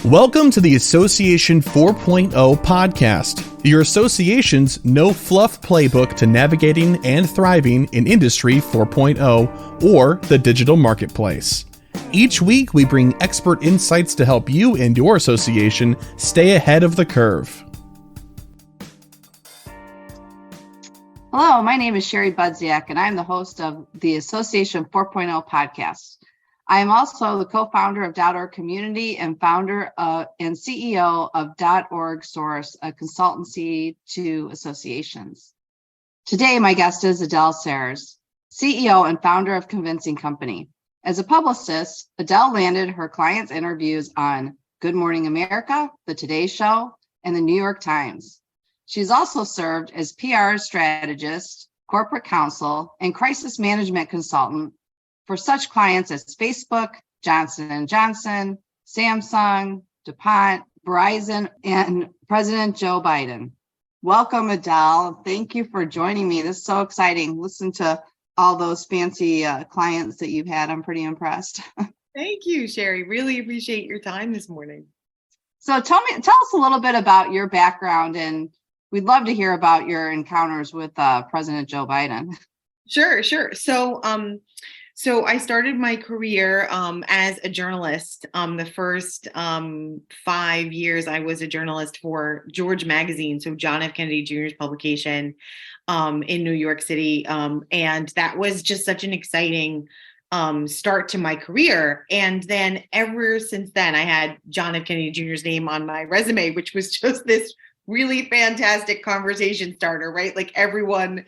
Welcome to the Association 4.0 podcast, your association's no-fluff playbook to navigating and thriving in Industry 4.0 or the digital marketplace. Each week, we bring expert insights to help you and your association stay ahead of the curve. Hello, my name is Sherry Budziak, and I'm the host of the Association 4.0 podcast. I am also the co-founder of .org Community and founder and CEO of .org Source, a consultancy to associations. Today, my guest is Adele Cehrs, CEO and founder of Convincing Company. As a publicist, Adele landed her clients' interviews on Good Morning America, The Today Show, and the New York Times. She's also served as PR strategist, corporate counsel, and crisis management consultant for such clients as Facebook, Johnson & Johnson, Samsung, DuPont, Verizon, and President Joe Biden. Welcome, Adele. Thank you for joining me. This is so exciting. Listen to all those fancy clients that you've had. I'm pretty impressed. Thank you, Sherry. Really appreciate your time this morning. So tell us a little bit about your background, and we'd love to hear about your encounters with President Joe Biden. Sure. So I started my career as a journalist. The first 5 years I was a journalist for George Magazine, so John F. Kennedy Jr.'s publication in New York City. And that was just such an exciting start to my career. And then ever since then, I had John F. Kennedy Jr.'s name on my resume, which was just this really fantastic conversation starter, right? Like everyone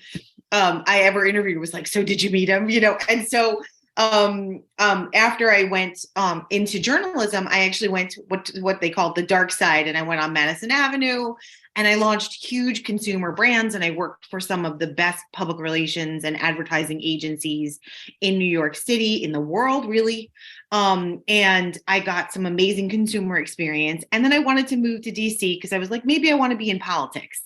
I ever interviewed was like, so did you meet him? And so after I went into journalism, I actually went to what they called the dark side, and I went on Madison Avenue and I launched huge consumer brands, and I worked for some of the best public relations and advertising agencies in New York City, in the world, really. And I got some amazing consumer experience. And then I wanted to move to DC because I was like, maybe I want to be in politics.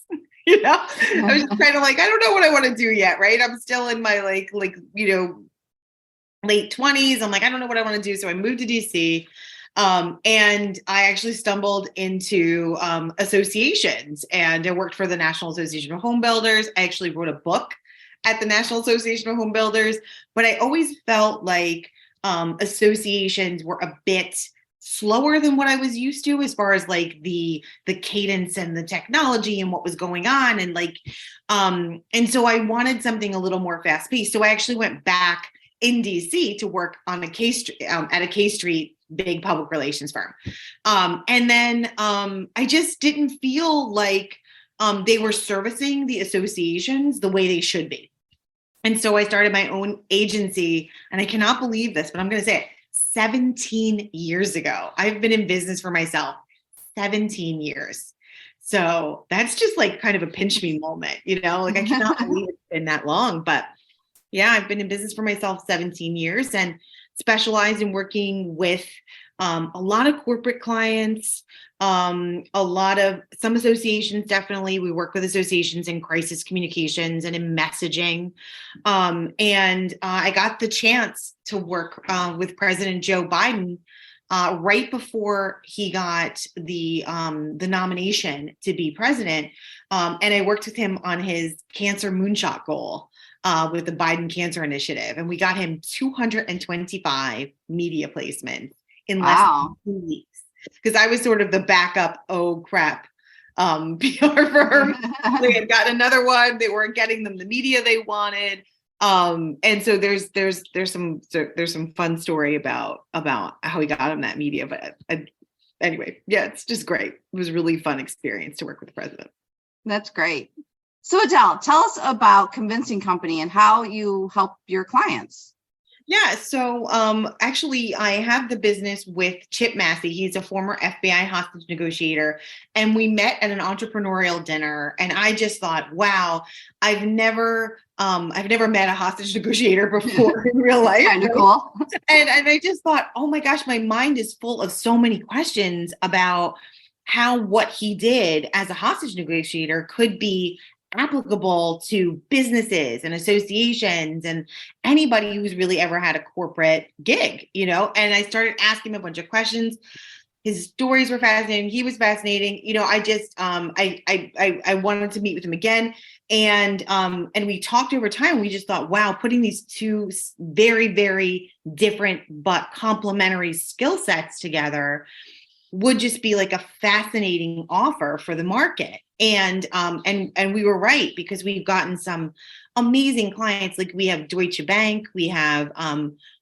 I was just kind of like, I don't know what I want to do yet, right? I'm still in my late 20s. I'm like, I don't know what I want to do. So I moved to DC. And I actually stumbled into associations, and I worked for the National Association of Home Builders. I actually wrote a book at the National Association of Home Builders, but I always felt like associations were a bit slower than what I was used to as far as like the cadence and the technology and what was going on. And so I wanted something a little more fast paced. So I actually went back in DC to work on at a K Street big public relations firm. And then I just didn't feel like they were servicing the associations the way they should be. And so I started my own agency, and I cannot believe this, but I'm going to say it. 17 years ago. I've been in business for myself 17 years. So that's just like kind of a pinch me moment, like I cannot believe it's been that long. But yeah, I've been in business for myself 17 years and specialize in working with a lot of corporate clients, some associations, definitely. We work with associations in crisis communications and in messaging. And I got the chance to work with President Joe Biden right before he got the nomination to be president. And I worked with him on his cancer moonshot goal with the Biden Cancer Initiative. And we got him 225 media placements in less than 2 weeks. Because I was sort of the backup, oh crap, PR firm. They had gotten another one. They weren't getting them the media they wanted. And so there's some fun story about how we got him that media. But anyway, yeah, it's just great. It was a really fun experience to work with the president. That's great. So Adele, tell us about Convincing Company and how you help your clients. Yeah, so actually, I have the business with Chip Massey. He's a former FBI hostage negotiator, and we met at an entrepreneurial dinner. And I just thought, wow, I've never met a hostage negotiator before in real life. Kind of cool. And I just thought, oh my gosh, my mind is full of so many questions about how what he did as a hostage negotiator could be applicable to businesses and associations and anybody who's really ever had a corporate gig, and I started asking him a bunch of questions. His stories were fascinating. He was fascinating. I just I wanted to meet with him again. And we talked over time. We just thought, wow, putting these two very, very different but complementary skill sets together would just be like a fascinating offer for the market. And we were right, because we've gotten some amazing clients. Like we have Deutsche Bank, we have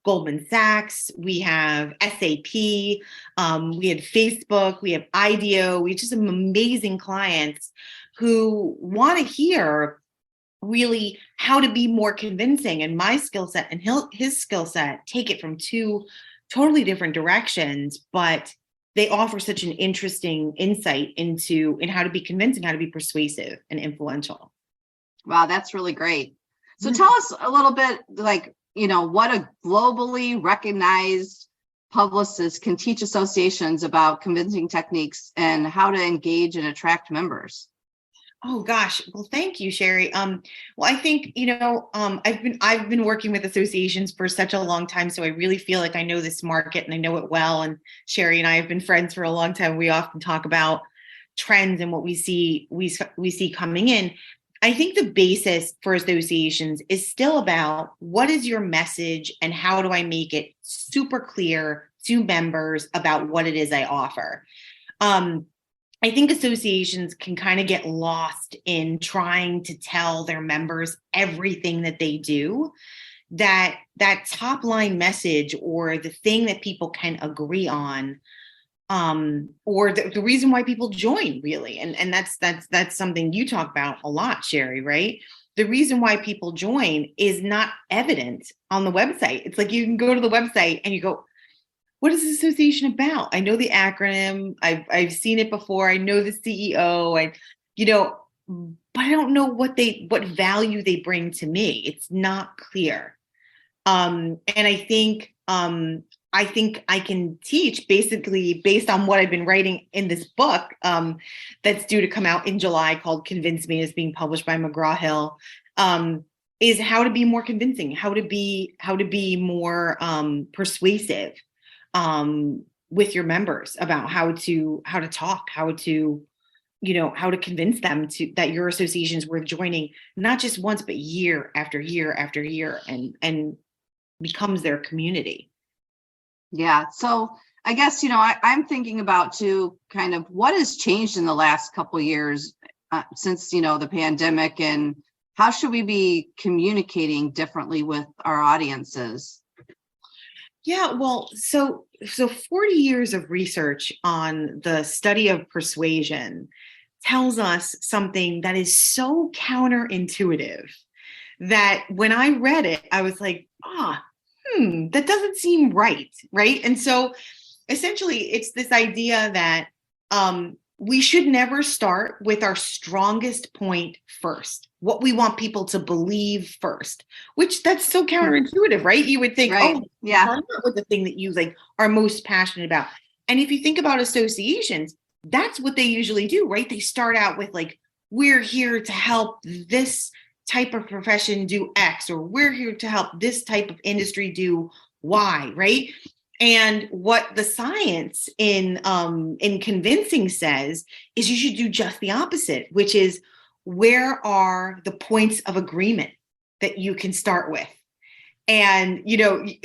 Goldman Sachs, we have SAP, we had Facebook, we have IDEO. We just have amazing clients who want to hear really how to be more convincing, and my skill set and his skill set take it from two totally different directions, but they offer such an interesting insight in how to be convincing, how to be persuasive and influential. Wow, that's really great. So tell us a little bit, like, what a globally recognized publicist can teach associations about convincing techniques and how to engage and attract members. Oh gosh. Well, thank you, Sherry. Well, I think, I've been working with associations for such a long time. So I really feel like I know this market and I know it well. And Sherry and I have been friends for a long time. We often talk about trends and what we see coming in. I think the basis for associations is still about what is your message and how do I make it super clear to members about what it is I offer. I think associations can kind of get lost in trying to tell their members everything that they do. That top line message, or the thing that people can agree on, or the reason why people join, really. And that's something you talk about a lot, Sherry, right? The reason why people join is not evident on the website. It's like you can go to the website and you go, what is this association about? I know the acronym. I've seen it before. I know the CEO. But I don't know what value they bring to me. It's not clear. And I think I can teach basically based on what I've been writing in this book that's due to come out in July, called "Convince Me," is being published by McGraw-Hill. Is how to be more convincing, how to be more persuasive with your members about how to talk, how to convince them that your association is worth joining, not just once, but year after year after year, and becomes their community. Yeah. So I guess, I'm thinking about too, kind of what has changed in the last couple of years since, the pandemic, and how should we be communicating differently with our audiences? Yeah, well, so 40 years of research on the study of persuasion tells us something that is so counterintuitive that when I read it, I was like, that doesn't seem right, right? And so essentially, it's this idea that we should never start with our strongest point first, what we want people to believe first, which that's so counterintuitive, right? You would think, right. Yeah, start with the thing that you are most passionate about. And if you think about associations, that's what they usually do, right? They start out with we're here to help this type of profession do X, or we're here to help this type of industry do Y, right? And what the science in convincing says is you should do just the opposite, which is, where are the points of agreement that you can start with? And,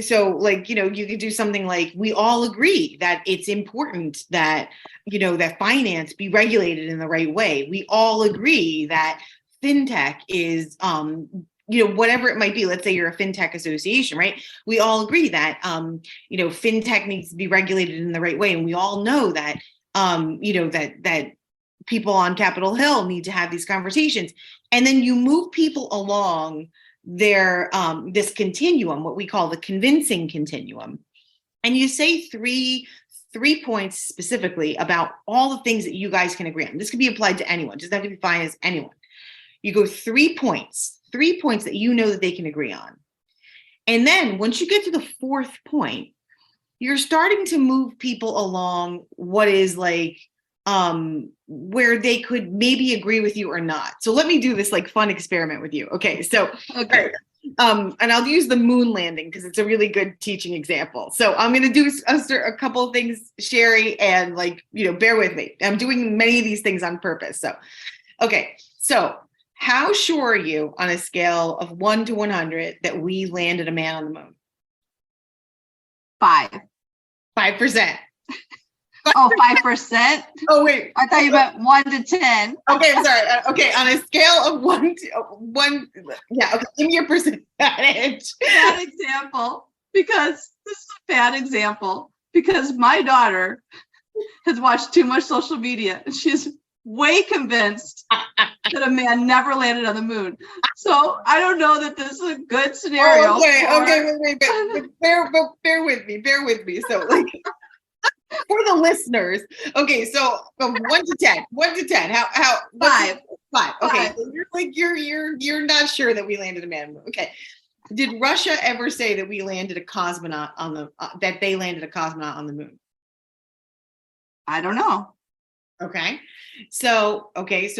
so you could do something like, we all agree that it's important that, that finance be regulated in the right way. We all agree that fintech is, whatever it might be. Let's say you're a fintech association, right? We all agree that, fintech needs to be regulated in the right way. And we all know that, that people on Capitol Hill need to have these conversations. And then you move people along their this continuum, what we call the convincing continuum. And you say three points specifically about all the things that you guys can agree on. This can be applied to anyone, just have to be fine as anyone. You go 3 points that you know that they can agree on. And then once you get to the fourth point, you're starting to move people along what is where they could maybe agree with you or not. So let me do this fun experiment with you. Okay. So, okay. And I'll use the moon landing because it's a really good teaching example. So I'm going to do a couple of things, Sherry, and bear with me. I'm doing many of these things on purpose. So, okay. So how sure are you on a scale of 1 to 100 that we landed a man on the moon? 5. 5%. Oh, 5%? Oh, wait. I thought you meant 1 to 10. Okay, I'm sorry. Okay, on a scale of 1 to 1, yeah, okay, give me your percentage. Bad example, because this is a bad example, because my daughter has watched too much social media, and she's way convinced that a man never landed on the moon. So I don't know that this is a good scenario. Wait, but bear with me. So for the listeners, okay, so from 1 to 10, how 5. 5. Okay, 5. So you're not sure that we landed a man. Okay, did Russia ever say that we landed a cosmonaut on the that they landed a cosmonaut on the moon? I don't know. Okay, so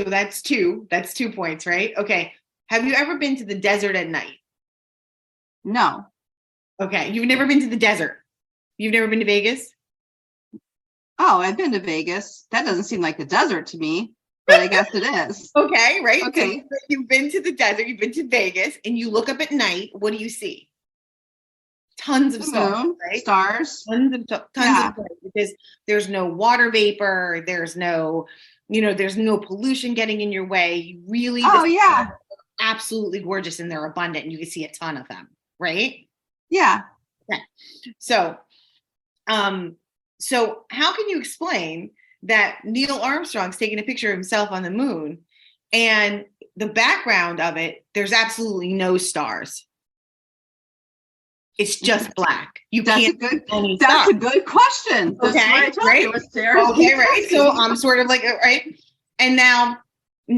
that's 2 points, right? Okay, have you ever been to the desert at night? No. Okay, you've never been to the desert. You've never been to Vegas? Oh, I've been to Vegas. That doesn't seem like the desert to me, but I guess it is. Okay, right? Okay. So you've been to the desert, you've been to Vegas, and you look up at night, what do you see? Tons of stars, Moon, right? stars. Tons of stars, because there's no water vapor, there's no pollution getting in your way. You really, absolutely gorgeous, and they're abundant, and you can see a ton of them, right? Yeah. Okay. So how can you explain that Neil Armstrong's taking a picture of himself on the moon, and the background of it, there's absolutely no stars? It's just black. That's a good question. Okay, right? Okay, right. So I'm sort of like, right. And now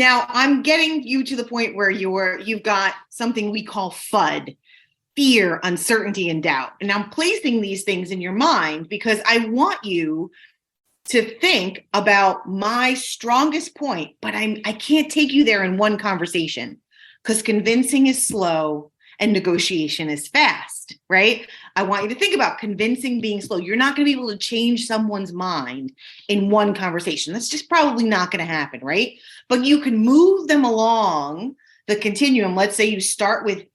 I'm getting you to the point where you've got something we call FUD. Fear, uncertainty, and doubt. And I'm placing these things in your mind because I want you to think about my strongest point, but I can't take you there in one conversation because convincing is slow and negotiation is fast, right? I want you to think about convincing being slow. You're not going to be able to change someone's mind in one conversation. That's just probably not going to happen, right? But you can move them along the continuum. Let's say you start with,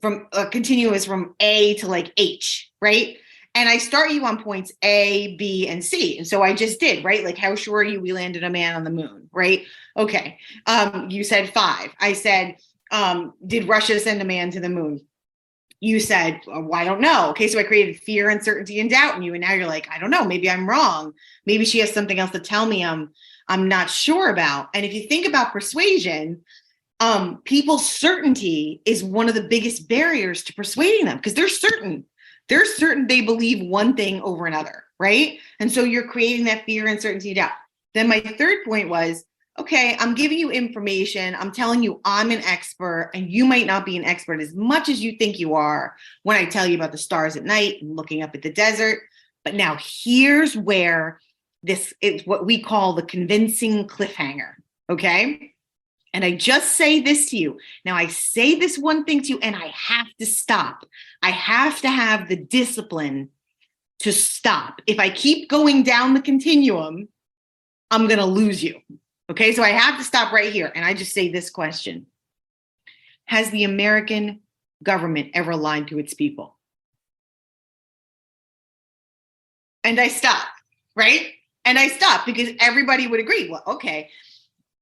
from a continuous from A to H, right? And I start you on points A, B, and C. And so I just did, right? Like, how sure are you we landed a man on the moon, right? Okay. You said 5. I said, did Russia send a man to the moon? You said, well, I don't know. Okay, so I created fear, uncertainty, and doubt in you. And now you're like, I don't know, maybe I'm wrong. Maybe she has something else to tell me I'm not sure about. And if you think about persuasion, people's certainty is one of the biggest barriers to persuading them because they're certain they believe one thing over another, right? And so you're creating that fear, uncertainty, doubt. Then my third point was, okay, I'm giving you information. I'm telling you I'm an expert, and you might not be an expert as much as you think you are when I tell you about the stars at night and looking up at the desert. But now here's where this is what we call the convincing cliffhanger, okay? And I just say this to you. Now I say this one thing to you and I have to stop. I have to have the discipline to stop. If I keep going down the continuum, I'm going to lose you. Okay, so I have to stop right here. And I just say this question. Has the American government ever lied to its people? And I stop, right? And I stop because everybody would agree. Well, okay,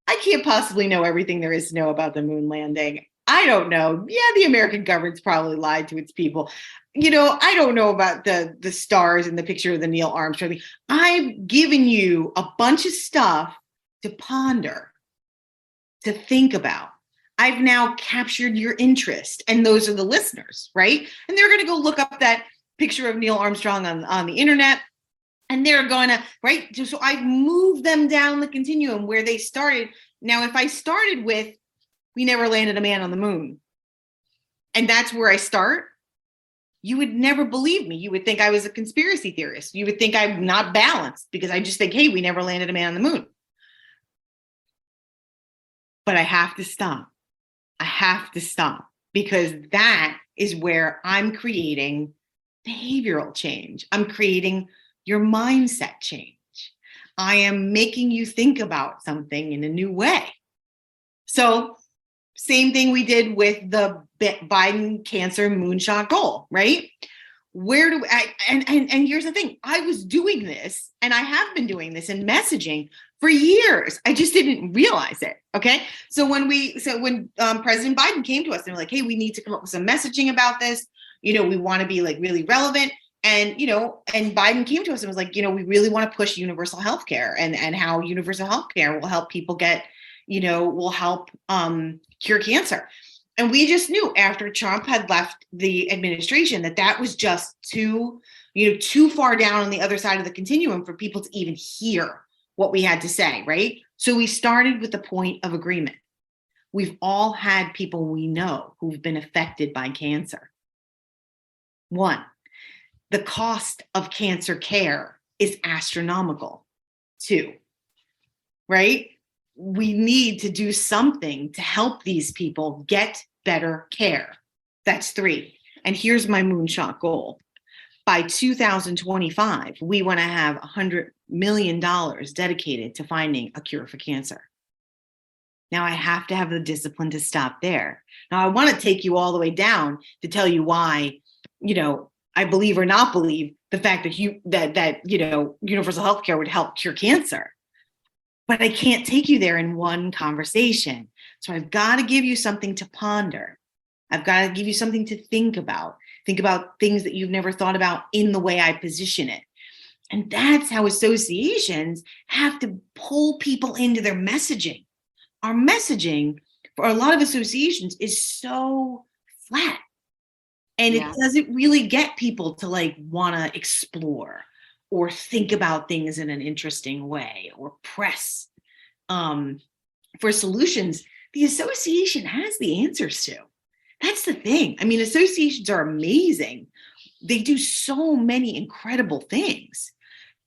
I can't possibly know everything there is to know about the moon landing. I don't know. Yeah, the American government's probably lied to its people. I don't know about the stars in the picture of the Neil Armstrong. I've given you a bunch of stuff to ponder, to think about. I've now captured your interest, and those are the listeners, right? And they're going to go look up that picture of Neil Armstrong on the internet, and they're going to, right? So I've moved them down the continuum where they started. Now, if I started with, we never landed a man on the moon, and that's where I start, you would never believe me. You would think I was a conspiracy theorist. You would think I'm not balanced because I just think, hey, we never landed a man on the moon. But I have to stop. I have to stop because that is where I'm creating behavioral change. I'm creating your mindset change. I am making you think about something in a new way. So same thing we did with the Biden cancer moonshot goal, right? Where do I, and here's the thing, I was doing this, and I have been doing this in messaging for years. I just didn't realize it. Okay. So when President Biden came to us and they're like, hey, we need to come up with some messaging about this. We want to be like really relevant. And, and Biden came to us and was like, we really want to push universal health care and how universal health care will help people get, will help cure cancer. And we just knew after Trump had left the administration that was just too far down on the other side of the continuum for people to even hear what we had to say, right? So we started with the point of agreement. We've all had people we know who've been affected by cancer. 1, the cost of cancer care is astronomical. 2, right? We need to do something to help these people get better care. That's 3. And here's my moonshot goal. By 2025, we want to have $100 million dedicated to finding a cure for cancer. Now I have to have the discipline to stop there. Now I want to take you all the way down to tell you why, I believe or not believe the fact that universal health care would help cure cancer. But I can't take you there in one conversation. So I've got to give you something to ponder. I've got to give you something to think about. Think about things that you've never thought about in the way I position it. And that's how associations have to pull people into their messaging. Our messaging for a lot of associations is so flat. And it doesn't really get people to want to explore or think about things in an interesting way or press for solutions the association has the answers to. That's the thing. I mean, associations are amazing. They do so many incredible things,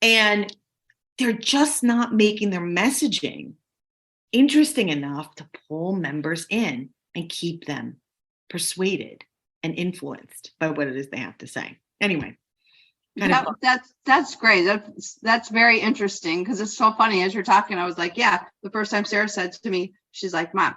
and they're just not making their messaging interesting enough to pull members in and keep them persuaded and influenced by what it is they have to say. Anyway. That's great. That's very interesting, because it's so funny. As you're talking, I was like, the first time Sarah said to me, she's like, Mom,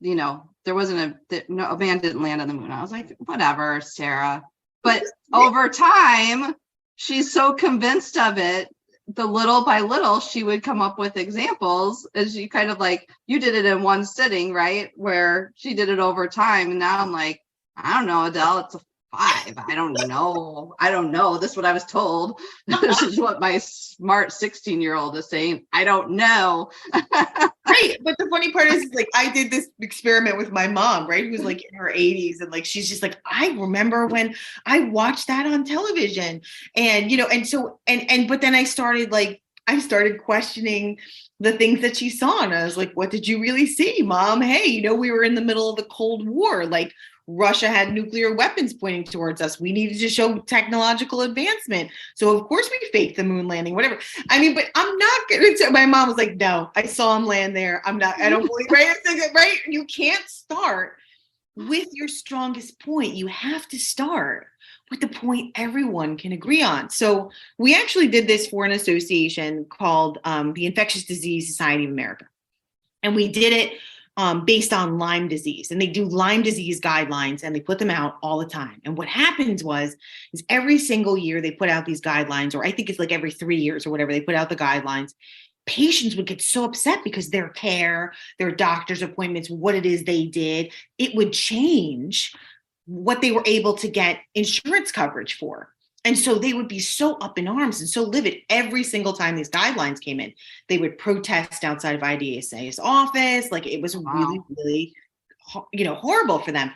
there wasn't a man didn't land on the moon. I was like, whatever, Sarah. But over time, she's so convinced of it, the little by little, she would come up with examples, as you kind of you did it in one sitting, right? Where she did it over time. And now I'm like, I don't know, Adele, it's a 5. I don't know. This is what I was told. This is what my smart 16-year-old is saying. I don't know. Right. But the funny part is I did this experiment with my mom, right? Who's in her 80s. And she's just I remember when I watched that on television. And, but then I started questioning the things that she saw. And I was like, what did you really see, Mom? Hey, we were in the middle of the Cold War. Russia had nuclear weapons pointing towards us. We needed to show technological advancement. So of course we faked the moon landing, whatever. I mean, but I'm not going to, my mom was like, no, I saw him land there. I don't believe, right? Right? You can't start with your strongest point. You have to start with the point everyone can agree on. So we actually did this for an association called the Infectious Disease Society of America. And we did it based on Lyme disease, and they do Lyme disease guidelines, and they put them out all the time. And what happens is every single year they put out these guidelines, or I think it's every 3 years or whatever, they put out the guidelines. Patients would get so upset because their care, their doctor's appointments, what it is they did, it would change what they were able to get insurance coverage for. And so they would be so up in arms and so livid every single time these guidelines came in. They would protest outside of IDSA's office. It was really, really, horrible for them.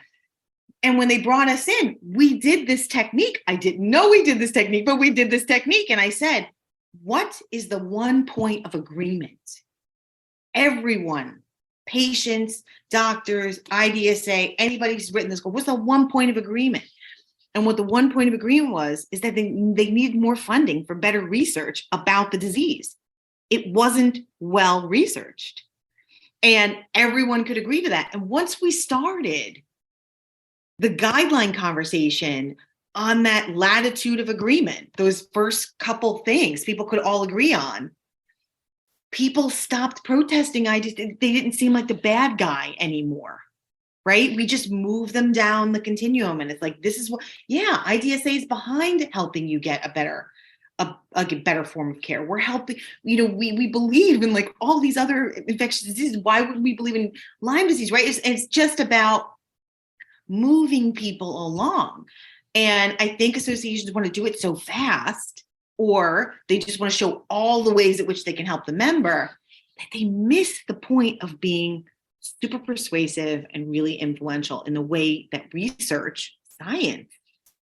And when they brought us in, we did this technique. I didn't know we did this technique, but we did this technique. And I said, what is the one point of agreement? Everyone, patients, doctors, IDSA, anybody who's written this, what's the one point of agreement? And what the one point of agreement is that they need more funding for better research about the disease. It wasn't well researched. And everyone could agree to that. And once we started the guideline conversation on that latitude of agreement, those first couple things people could all agree on, people stopped protesting. They didn't seem like the bad guy anymore, right? We just move them down the continuum. And it's like, this is what, yeah, IDSA is behind helping you get a better form of care. We're helping, we believe in like all these other infectious diseases. Why would we believe in Lyme disease, right? It's just about moving people along. And I think associations want to do it so fast, or they just want to show all the ways at which they can help the member, that they miss the point of being super persuasive and really influential in the way that research, science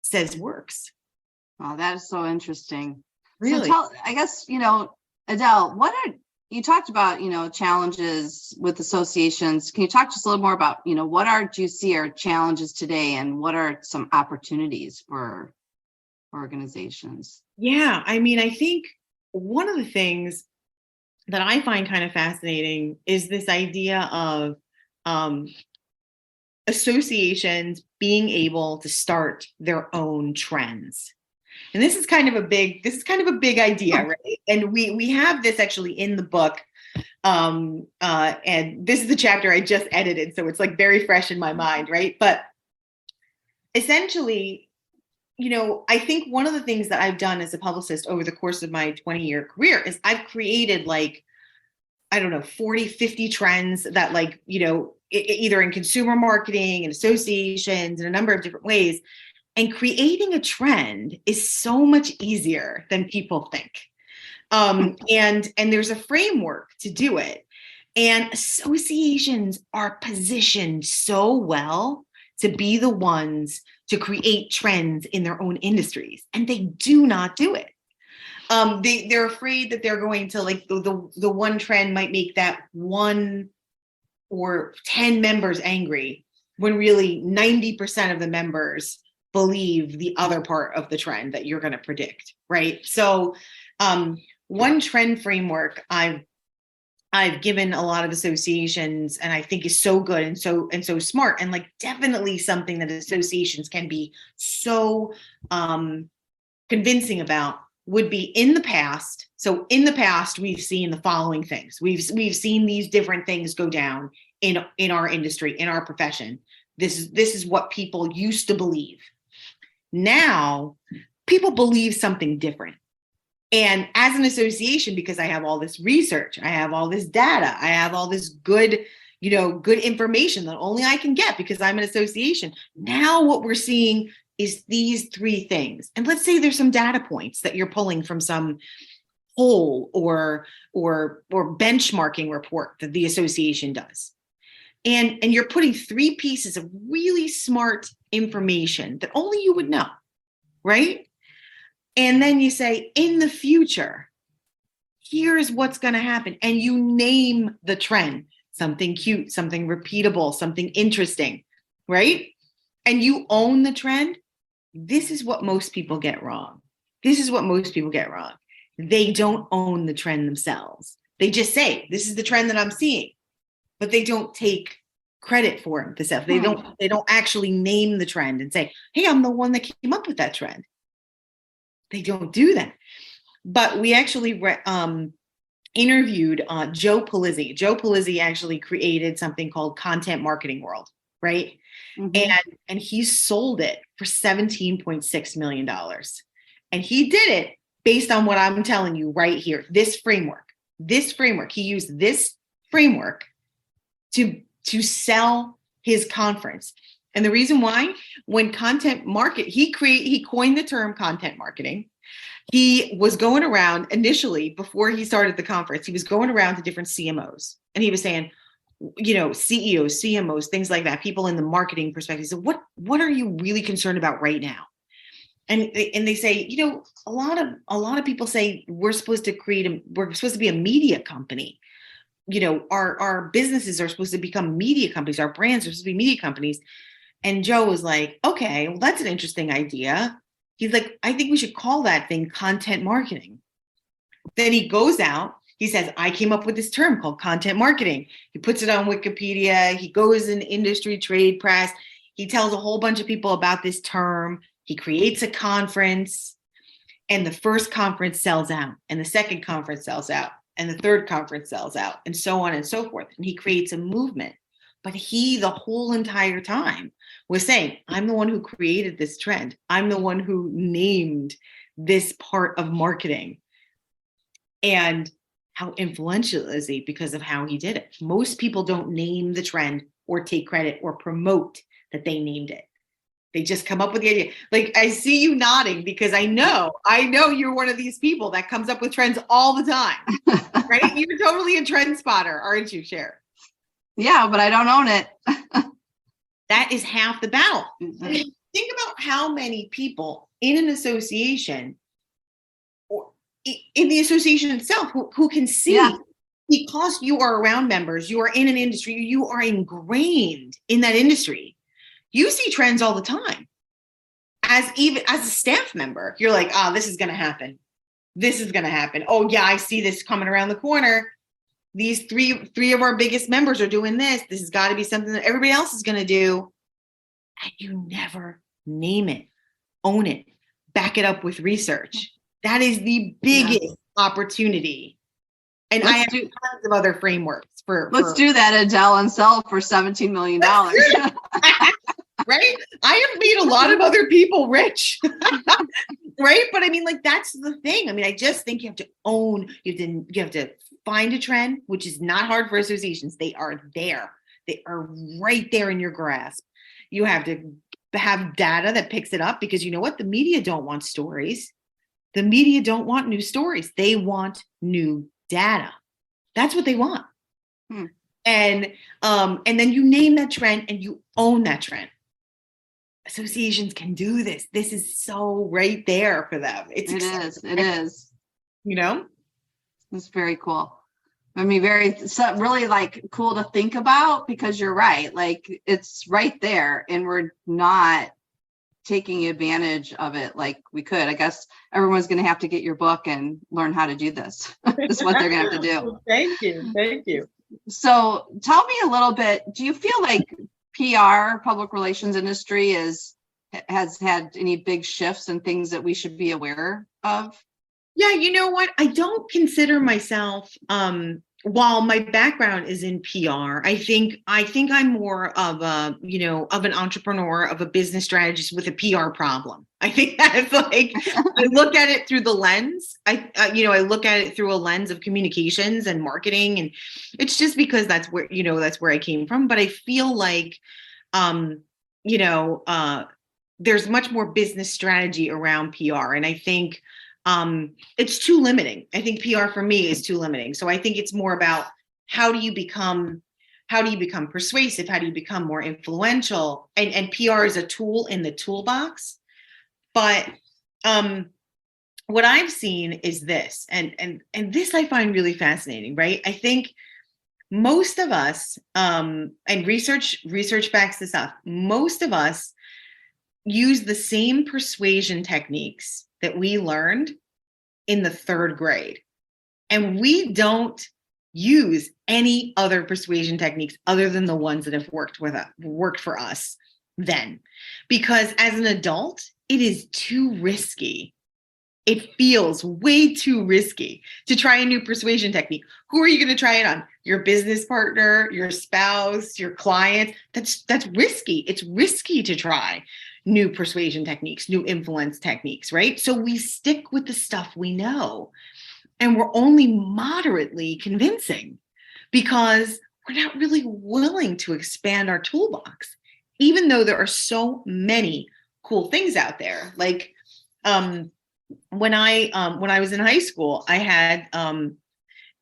says works. Oh, that is so interesting. Really? So I guess, Adele, you talked about, challenges with associations. Can you talk to us a little more about, do you see are challenges today, and what are some opportunities for organizations? Yeah, I mean, I think one of the things that I find kind of fascinating is this idea of associations being able to start their own trends. And this is kind of a big idea, right? And we have this actually in the book. And this is the chapter I just edited, so it's like very fresh in my mind, right? But essentially, I think one of the things that I've done as a publicist over the course of my 20-year career is I've created 40, 50 trends that either in consumer marketing and associations in a number of different ways. And creating a trend is so much easier than people think. And there's a framework to do it. And associations are positioned so well to be the ones to create trends in their own industries. And they do not do it. They're afraid that they're going to the one trend might make that 1 or 10 members angry, when really 90% of the members believe the other part of the trend that you're going to predict, right? So one trend framework I've given a lot of associations, and I think is so good and so smart, and definitely something that associations can be so convincing about, would be in the past. So in the past, we've seen the following things. We've seen these different things go down in our industry, in our profession. This is what people used to believe. Now, people believe something different. And as an association, because I have all this research, I have all this data, I have all this good information that only I can get because I'm an association. Now what we're seeing is these 3 things. And let's say there's some data points that you're pulling from some poll or benchmarking report that the association does. And you're putting 3 pieces of really smart information that only you would know, right? And then you say, in the future, here's what's going to happen. And you name the trend, something cute, something repeatable, something interesting, right? And you own the trend. This is what most people get wrong. They don't own the trend themselves. They just say, this is the trend that I'm seeing, but they don't take credit for it themselves. They don't actually name the trend and say, hey, I'm the one that came up with that trend. They don't do that. But we actually interviewed Joe Pulizzi. Joe Pulizzi actually created something called Content Marketing World, right? Mm-hmm. And he sold it for $17.6 million. And he did it based on what I'm telling you right here. This framework. He used this framework to sell his conference. And the reason why, when he coined the term content marketing. He was going around initially, before he started the conference, he was going around to different CMOs, and he was saying, CEOs, CMOs, things like that, people in the marketing perspective. So what are you really concerned about right now? And they say, a lot of people say we're supposed to be a media company. Our businesses are supposed to become media companies. Our brands are supposed to be media companies. And Joe was like, okay, well, that's an interesting idea. He's like, I think we should call that thing content marketing. Then he goes out, he says, I came up with this term called content marketing. He puts it on Wikipedia. He goes in industry, trade, press. He tells a whole bunch of people about this term. He creates a conference, and the first conference sells out, and the second conference sells out, and the third conference sells out, and so on and so forth. And he creates a movement. But he, the whole entire time, was saying, I'm the one who created this trend. I'm the one who named this part of marketing. And how influential is he because of how he did it? Most people don't name the trend or take credit or promote that they named it. They just come up with the idea. Like, I see you nodding because I know you're one of these people that comes up with trends all the time, right? You're totally a trend spotter, aren't you, Cher? Yeah, but I don't own it. That is half the battle. I mean, think about how many people in an association or in the association itself who can see, because you are around members, you are in an industry, you are ingrained in that industry. You see trends all the time. Even as a staff member, you're like, this is going to happen. This is going to happen. Oh yeah, I see this coming around the corner. These three of our biggest members are doing this. This has got to be something that everybody else is going to do. And you never name it, own it, back it up with research. That is the biggest opportunity. And I have tons of other frameworks Let's do that, Adele, and sell for $17 million. Right? I have made a lot of other people rich. Right? But I mean, like, that's the thing. I mean, I just think you have to own, you have to find a trend, which is not hard for associations. They are there. They are right there in your grasp. You have to have data that picks it up, because you know what? The media don't want stories. The media don't want new stories. They want new data. That's what they want. And then you name that trend and you own that trend. Associations can do this. This is so right there for them. It is. You know? It's very cool. I mean, really like cool to think about, because you're right. Like, it's right there and we're not taking advantage of it like we could. I guess everyone's going to have to get your book and learn how to do this. This is what they're going to have to do. Thank you. So tell me a little bit, do you feel like PR, public relations industry, has had any big shifts and things that we should be aware of? Yeah, you know what? I don't consider myself, while my background is in PR, I think I'm more of of an entrepreneur, of a business strategist with a PR problem. I think that's like, I look at it through the lens. I look at it through a lens of communications and marketing, and it's just because that's where I came from. But I feel like, there's much more business strategy around PR, and I think it's too limiting. I think PR for me is too limiting. So I think it's more about how do you become persuasive? How do you become more influential? And PR is a tool in the toolbox. But what I've seen is this, and this I find really fascinating, right? I think most of us, and research backs this up, most of us use the same persuasion techniques that we learned in the third grade. And we don't use any other persuasion techniques other than the ones that have worked for us then. Because as an adult, it is too risky. It feels way too risky to try a new persuasion technique. Who are you going to try it on? Your business partner, your spouse, your client? That's risky. It's risky to try new persuasion techniques, new influence techniques, right? So we stick with the stuff we know, and we're only moderately convincing because we're not really willing to expand our toolbox, even though there are so many cool things out there. Like when I was in high school, I had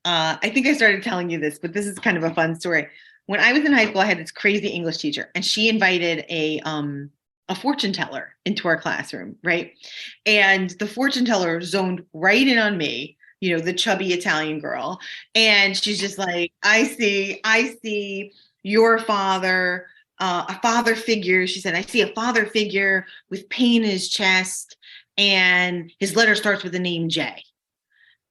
I think I started telling you this, but this is kind of a fun story. When I was in high school, I had this crazy English teacher, and she invited a fortune teller into our classroom, right? And the fortune teller zoned right in on me, the chubby Italian girl. And she's just like, I see your father, a father figure. She said, I see a father figure with pain in his chest, and his letter starts with the name J.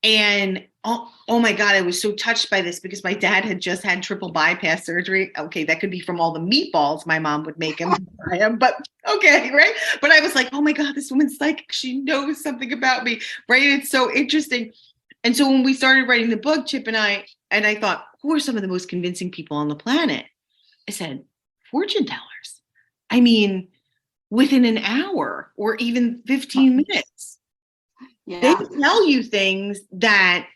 And oh my God, I was so touched by this because my dad had just had triple bypass surgery. Okay, that could be from all the meatballs my mom would make him, but okay, right? But I was like, oh my God, this woman's psychic. She knows something about me, right? It's so interesting. And so when we started writing the book, Chip and I thought, who are some of the most convincing people on the planet? I said, fortune tellers. I mean, within an hour or even 15 minutes, they tell you things that,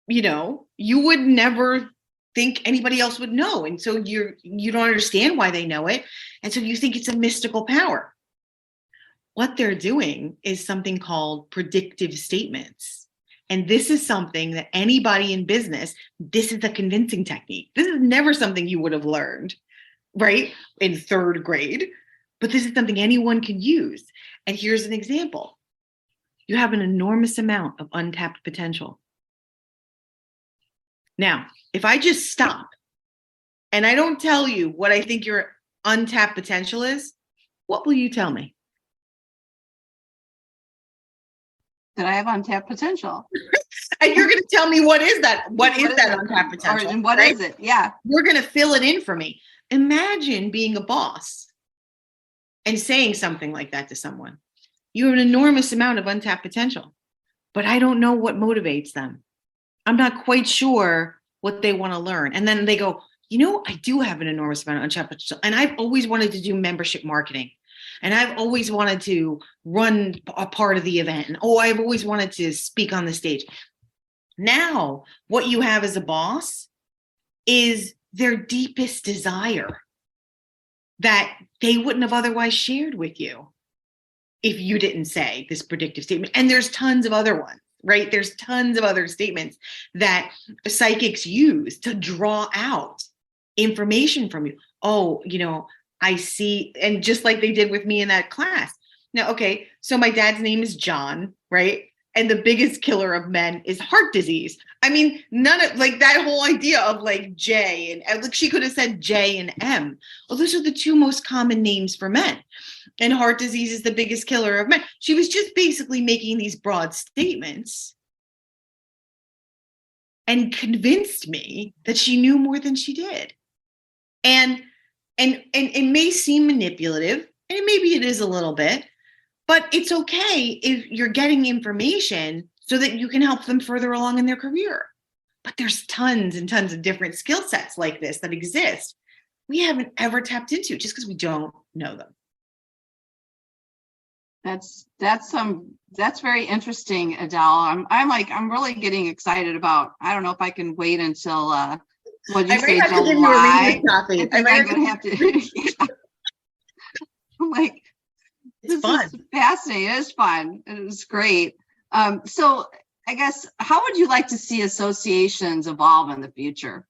you know, you would never think anybody else would know. And so you don't understand why they know it. And so you think it's a mystical power. What they're doing is something called predictive statements. And this is something that anybody in business, this is a convincing technique. This is never something you would have learned, right, in third grade, but this is something anyone can use. And here's an example. You have an enormous amount of untapped potential. Now, if I just stop and I don't tell you what I think your untapped potential is, what will you tell me? That I have untapped potential. And you're going to tell me what is that? What is that untapped potential? And what is it? Yeah. You're going to fill it in for me. Imagine being a boss and saying something like that to someone. You have an enormous amount of untapped potential, but I don't know what motivates them. I'm not quite sure what they want to learn. And then they go, you know, I do have an enormous amount of untapped potential. And I've always wanted to do membership marketing. And I've always wanted to run a part of the event. And I've always wanted to speak on the stage. Now, what you have as a boss is their deepest desire that they wouldn't have otherwise shared with you if you didn't say this predictive statement. And there's tons of other ones, right? There's tons of other statements that psychics use to draw out information from you. Oh, you know, I see. And just like they did with me in that class. Now, okay, so my dad's name is John, right? And the biggest killer of men is heart disease. I mean, none of like that whole idea of like J and like she could have said J and M. Well, those are the two most common names for men. And heart disease is the biggest killer of men. She was just basically making these broad statements and convinced me that she knew more than she did. And it may seem manipulative, and maybe it is a little bit, but it's okay if you're getting information so that you can help them further along in their career. But there's tons and tons of different skill sets like this that exist. We haven't ever tapped into just because we don't know them. That's very interesting, Adele. I'm really getting excited about. I don't know if I can wait until what you say, July. I'm gonna have to. I'm like, this is fascinating. It is fun. It is great. So I guess, how would you like to see associations evolve in the future?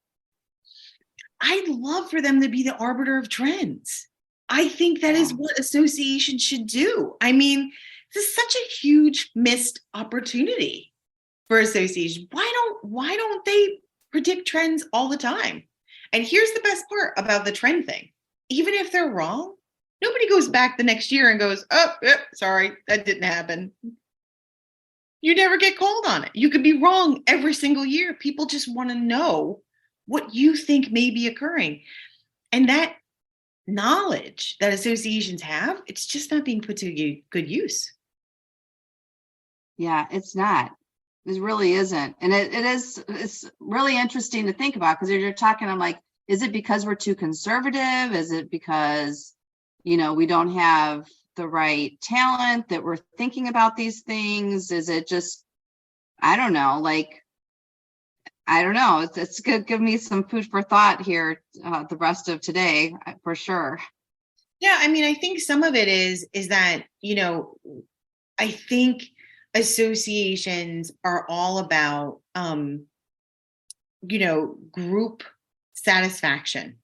I'd love for them to be the arbiter of trends. I think that is what associations should do. I mean, this is such a huge missed opportunity for associations. Why don't they predict trends all the time? And here's the best part about the trend thing. Even if they're wrong, nobody goes back the next year and goes, oh, sorry, that didn't happen. You never get called on it. You could be wrong every single year. People just want to know what you think may be occurring. And that knowledge that associations have, it's just not being put to good use. Yeah, it's not. It really isn't. And it's really interesting to think about, because you're talking, I'm like, is it because we're too conservative? Is it because, you know, we don't have the right talent that we're thinking about these things? Is it just, I don't know, like, I don't know. It's good. Give me some food for thought here the rest of today, for sure. Yeah, I mean, I think some of it is that, you know, I think associations are all about, you know, group satisfaction,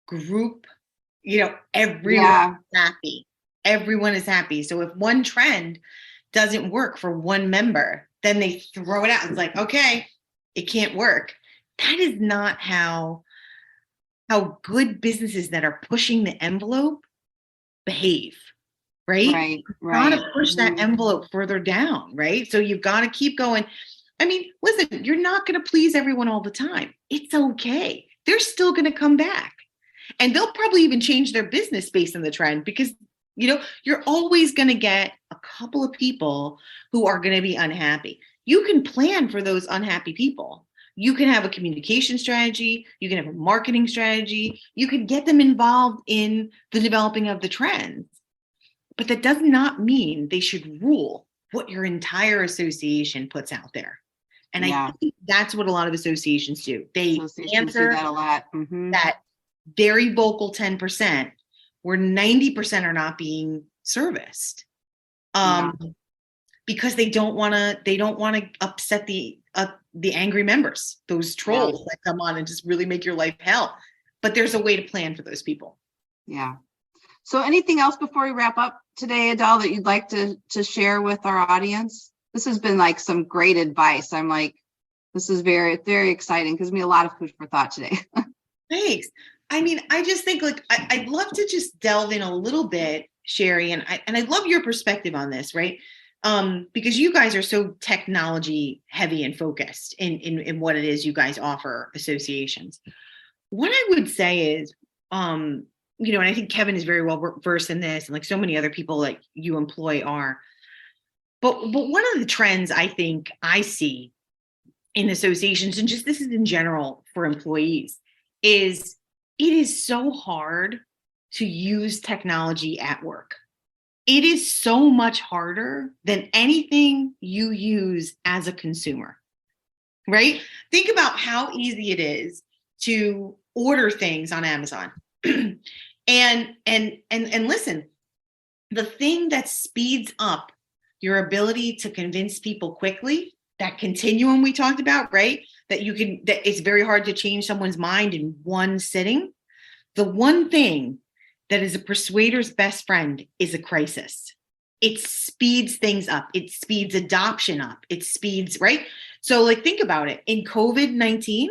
group, you know, everyone is happy. Everyone is happy. So if one trend doesn't work for one member, then they throw it out. It's like, okay, it can't work. That is not how good businesses that are pushing the envelope behave, right? Right. You've got to push that envelope further down, right? So you've got to keep going. I mean, listen, you're not going to please everyone all the time. It's okay. They're still going to come back. And they'll probably even change their business based on the trend because, you're always going to get a couple of people who are going to be unhappy. You can plan for those unhappy people. You can have a communication strategy. You can have a marketing strategy. You can get them involved in the developing of the trends. But that does not mean they should rule what your entire association puts out there. And I think that's what a lot of associations do. They answer that a lot. Mm-hmm. That very vocal 10% where 90% are not being serviced. Because they don't want to upset the angry members, those trolls that come on and just really make your life hell. But there's a way to plan for those people. Yeah. So anything else before we wrap up today, Adele, that you'd like to share with our audience? This has been like some great advice. I'm like, this is very, very exciting. Gives me a lot of food for thought today. Thanks. I mean, I just think I'd love to just delve in a little bit, Sherry, and I love your perspective on this, right? Because you guys are so technology heavy and focused in what it is you guys offer associations. What I would say is, and I think Kevin is very well versed in this, and like so many other people like you employ are. But one of the trends I think I see in associations, and just this is in general for employees, is it is so hard to use technology at work. It is so much harder than anything you use as a consumer, right? Think about how easy it is to order things on Amazon. and listen, the thing that speeds up your ability to convince people quickly, that continuum we talked about, right? That it's very hard to change someone's mind in one sitting. The one thing that is a persuader's best friend is a crisis. It speeds things up. It speeds adoption up. It speeds, right? So like, think about it. In COVID-19,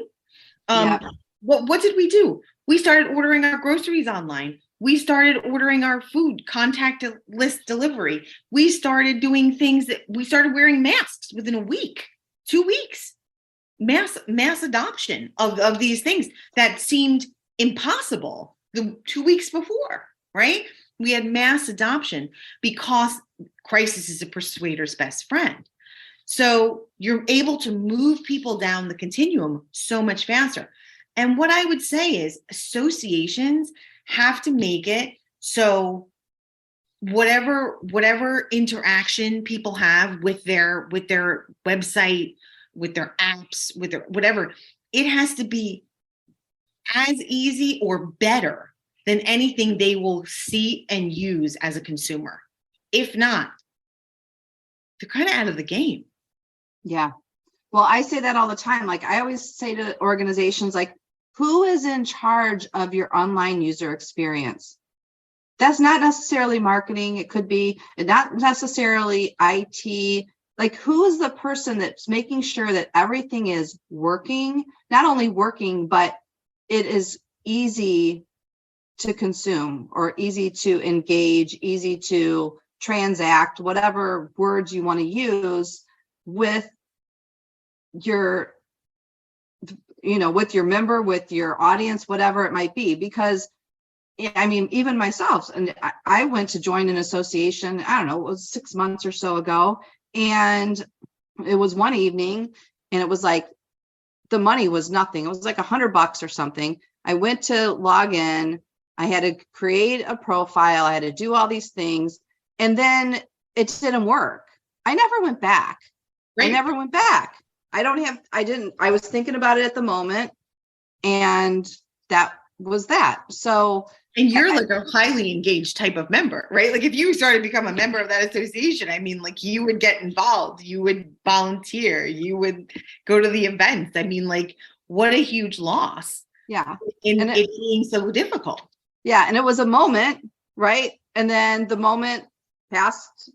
what did we do? We started ordering our groceries online. We started ordering our food, contactless delivery. We started doing things we started wearing masks within a week, 2 weeks. Mass adoption of these things that seemed impossible the 2 weeks before, right? We had mass adoption because crisis is a persuader's best friend. So you're able to move people down the continuum so much faster. And what I would say is associations have to make it so whatever interaction people have with their website, with their apps, with their whatever, it has to be as easy or better than anything they will see and use as a consumer. If not, they're kind of out of the game. Yeah. Well, I say that all the time. Like I always say to organizations, like, who is in charge of your online user experience? That's not necessarily marketing. It could be not necessarily IT. Like, who is the person that's making sure that everything is working, not only working, but it is easy to consume or easy to engage, easy to transact, whatever words you want to use with your, with your member, with your audience, whatever it might be. Because I mean, even myself, and I went to join an association, I don't know, it was 6 months or so ago. And it was one evening and it was like, the money was nothing. It was like $100 or something. I went to log in. I had to create a profile. I had to do all these things. And then it didn't work. I never went back. Right. I never went back. I was thinking about it at the moment. And that was that. So. And you're like a highly engaged type of member, right? Like if you started to become a member of that association, I mean, like you would get involved, you would volunteer, you would go to the events. I mean, like what a huge loss. Yeah. In it being so difficult. Yeah. And it was a moment, right? And then the moment passed,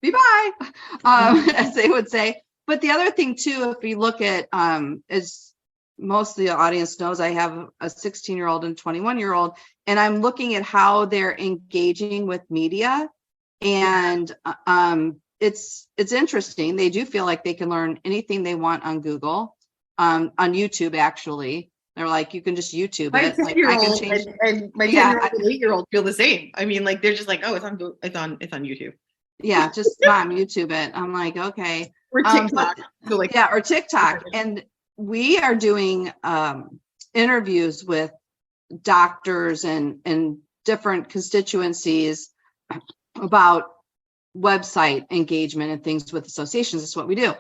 bye, as they would say. But the other thing too, if you look at, is most of the audience knows I have a 16-year-old and 21-year-old, and I'm looking at how they're engaging with media and it's interesting. They do feel like they can learn anything they want on Google, on YouTube. Actually, they're like, you can just YouTube My it. Like, 10-year-old and my 10-year-old and 8-year-old feel the same. I mean, like, they're just like, oh, it's on YouTube. Yeah, just mom, YouTube it. I'm like, okay. Or TikTok. So like, yeah, or TikTok. And we are doing interviews with doctors and different constituencies about website engagement and things with associations. That's what we do.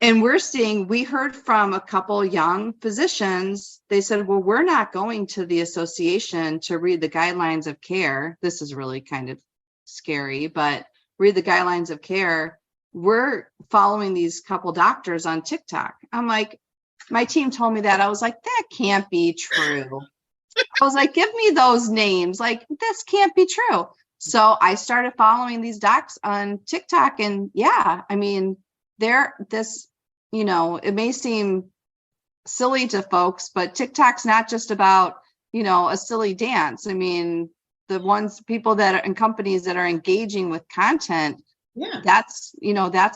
And we heard from a couple young physicians. They said, well, we're not going to the association to read the guidelines of care. This is really kind of scary, but read the guidelines of care. We're following these couple doctors on TikTok. I'm like, my team told me that. I was like, that can't be true. I was like, give me those names. Like, this can't be true. So I started following these docs on TikTok, and yeah, I mean, it may seem silly to folks, but TikTok's not just about, a silly dance. I mean, people that are in companies that are engaging with content, yeah, that's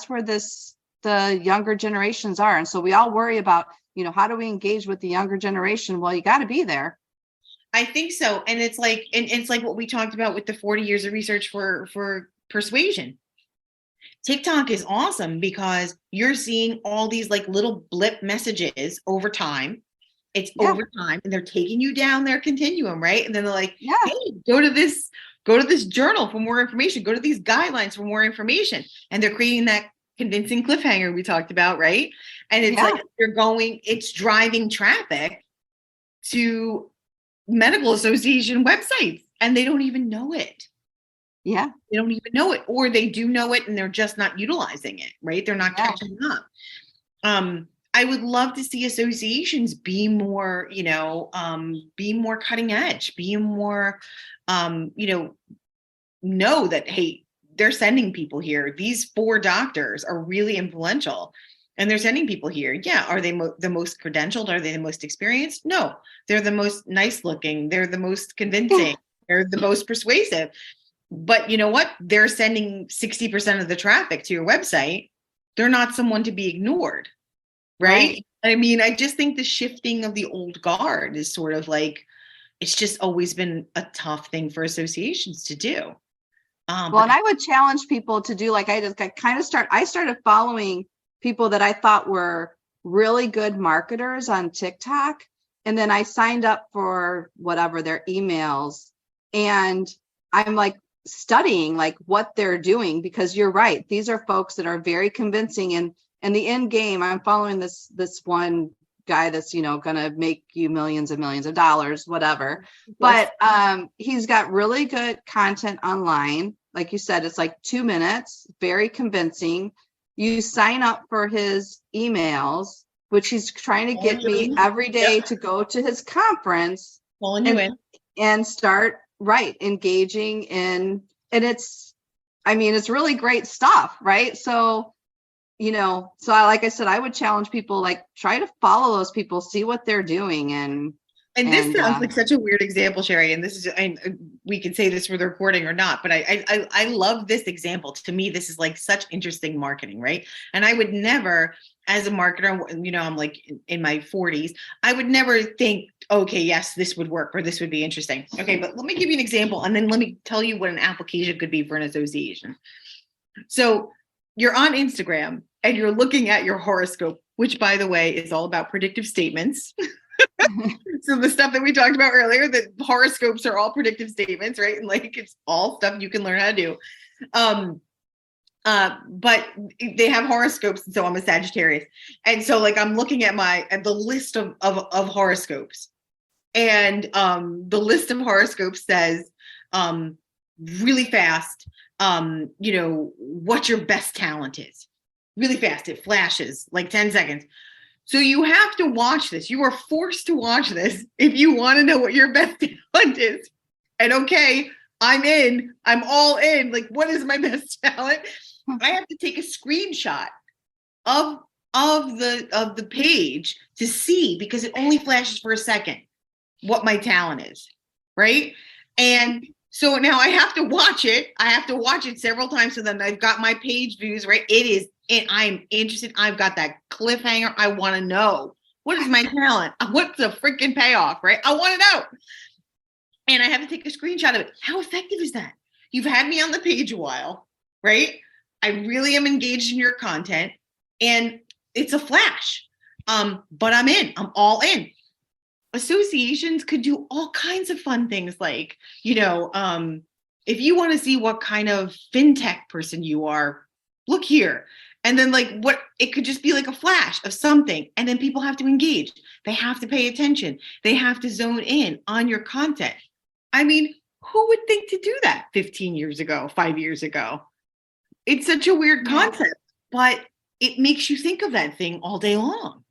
where the younger generations are. And so we all worry about, how do we engage with the younger generation? Well, you got to be there. I think so. And it's like what we talked about with the 40 years of research for persuasion. TikTok is awesome because you're seeing all these like little blip messages over time. It's over time, and they're taking you down their continuum, right? And then they're like, hey, go to this journal for more information, go to these guidelines for more information. And they're creating that convincing cliffhanger we talked about, right? And it's like it's driving traffic to medical association websites, and they don't even know it. Yeah. They don't even know it, or they do know it and they're just not utilizing it, right? They're not catching up. I would love to see associations be more, be more cutting edge, be more, know that, hey, they're sending people here. These 4 doctors are really influential. And they're sending people here. Yeah. Are they the most credentialed? Are they the most experienced? No, they're the most nice looking. They're the most convincing. They're the most persuasive. But you know what? They're sending 60% of the traffic to your website. They're not someone to be ignored. Right? I mean, I just think the shifting of the old guard is sort of like, it's just always been a tough thing for associations to do. And I would challenge people to do, like, I started following people that I thought were really good marketers on TikTok. And then I signed up for whatever their emails, and I'm like studying like what they're doing, because you're right. These are folks that are very convincing, and the end game, I'm following this one guy that's, going to make you millions and millions of dollars, whatever. But he's got really good content online. Like you said, it's like 2 minutes, very convincing. You sign up for his emails, which he's trying to get me every day to go to his conference and start engaging in, and it's really great stuff, right? So, like I said, I would challenge people, like, try to follow those people, see what they're doing. And this sounds like such a weird example, Sherry. And this is, we can say this for the recording or not, but I love this example. To me, this is like such interesting marketing, right? And I would never, as a marketer, I'm like in my 40s, I would never think, okay, yes, this would work, or this would be interesting. Okay, but let me give you an example, and then let me tell you what an application could be for an association. So you're on Instagram and you're looking at your horoscope, which, by the way, is all about predictive statements. So the stuff that we talked about earlier, that horoscopes are all predictive statements, right? And like, it's all stuff you can learn how to do. But they have horoscopes. And so I'm a Sagittarius. And so like, I'm looking at the list of horoscopes, and the list of horoscopes says, really fast, what your best talent is. Really fast. It flashes like 10 seconds. So you have to watch this. You are forced to watch this if you want to know what your best talent is. And okay, I'm in. I'm all in. Like, what is my best talent? I have to take a screenshot of the page to see, because it only flashes for a second, what my talent is, right? And So now I have to watch it. I have to watch it several times. So then I've got my page views, right? I'm interested. I've got that cliffhanger. I want to know, what is my talent? What's the freaking payoff, right? I want to know. And I have to take a screenshot of it. How effective is that? You've had me on the page a while, right? I really am engaged in your content, and it's a flash. But I'm in. I'm all in. Associations could do all kinds of fun things, like, if you want to see what kind of fintech person you are, look here. And then it could just be like a flash of something. And then people have to engage. They have to pay attention. They have to zone in on your content. I mean, who would think to do that 15 years ago, 5 years ago? It's such a weird concept, but it makes you think of that thing all day long.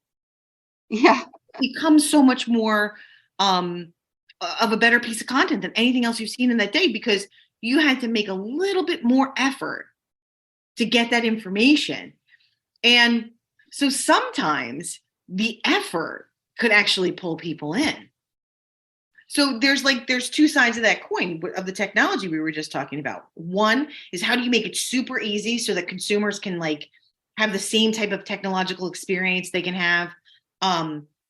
Yeah. It becomes so much more of a better piece of content than anything else you've seen in that day, because you had to make a little bit more effort to get that information. And so sometimes the effort could actually pull people in. So there's two sides of that coin of the technology we were just talking about. One is, how do you make it super easy so that consumers can have the same type of technological experience they can have,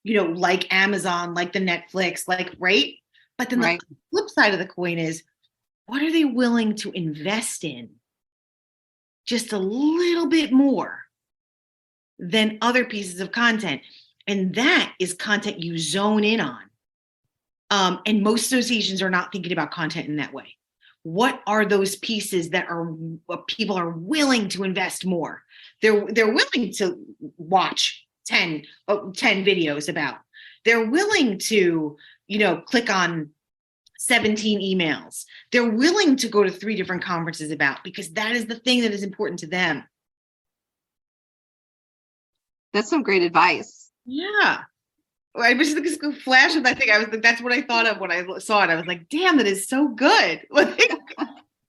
like Amazon, like the Netflix, right? But then the flip side of the coin is, what are they willing to invest in just a little bit more than other pieces of content? And that is content you zone in on. And most associations are not thinking about content in that way. What are those pieces that people are willing to invest more? They're willing to watch 10 videos about. They're willing to, click on 17 emails. They're willing to go to 3 different conferences about, because that is the thing that is important to them. That's some great advice. Yeah. I was just a flash of that thing. That's what I thought of when I saw it. I was like, damn, that is so good.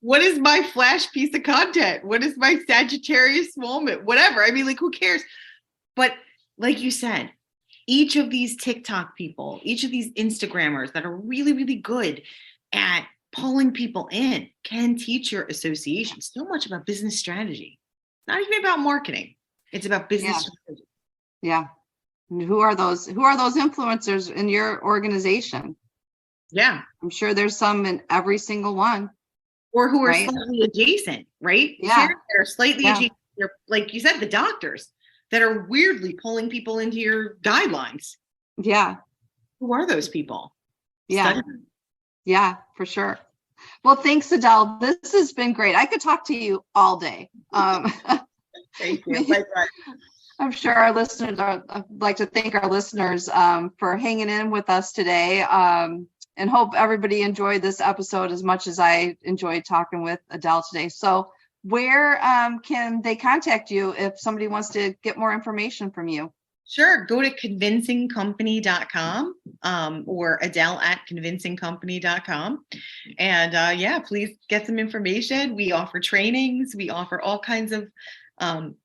What is my flash piece of content? What is my Sagittarius moment? Whatever. I mean, who cares? But like you said, each of these TikTok people, each of these Instagrammers that are really, really good at pulling people in can teach your association so much about business strategy. Not even about marketing. It's about business strategy. Yeah. And who are those influencers in your organization? Yeah. I'm sure there's some in every single one. Or who are slightly adjacent, right? Yeah. They're slightly adjacent. They're, like you said, the doctors that are weirdly pulling people into your guidelines. Yeah. Who are those people? Yeah. Yeah, for sure. Well, thanks, Adele. This has been great. I could talk to you all day. Thank you. Likewise. I'm sure our listeners I'd like to thank our listeners for hanging in with us today, and hope everybody enjoyed this episode as much as I enjoyed talking with Adele today. So where can they contact you if somebody wants to get more information from you? Sure. Go to convincingcompany.com or Adele@convincingcompany.com. And please get some information. We offer trainings. We offer all kinds of fun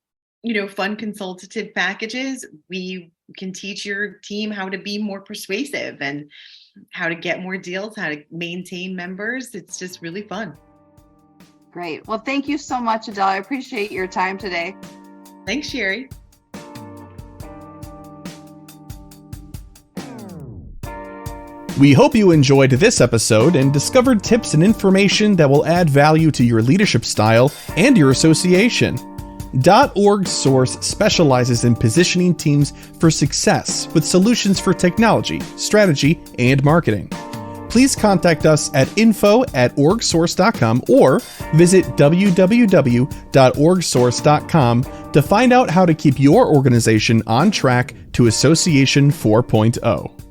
consultative packages. We can teach your team how to be more persuasive and how to get more deals, how to maintain members. It's just really fun. Great. Well, thank you so much, Adele. I appreciate your time today. Thanks, Sherry. We hope you enjoyed this episode and discovered tips and information that will add value to your leadership style and your association. .org Source specializes in positioning teams for success with solutions for technology, strategy, and marketing. Please contact us at info@orgsource.com or visit www.orgsource.com to find out how to keep your organization on track to Association 4.0.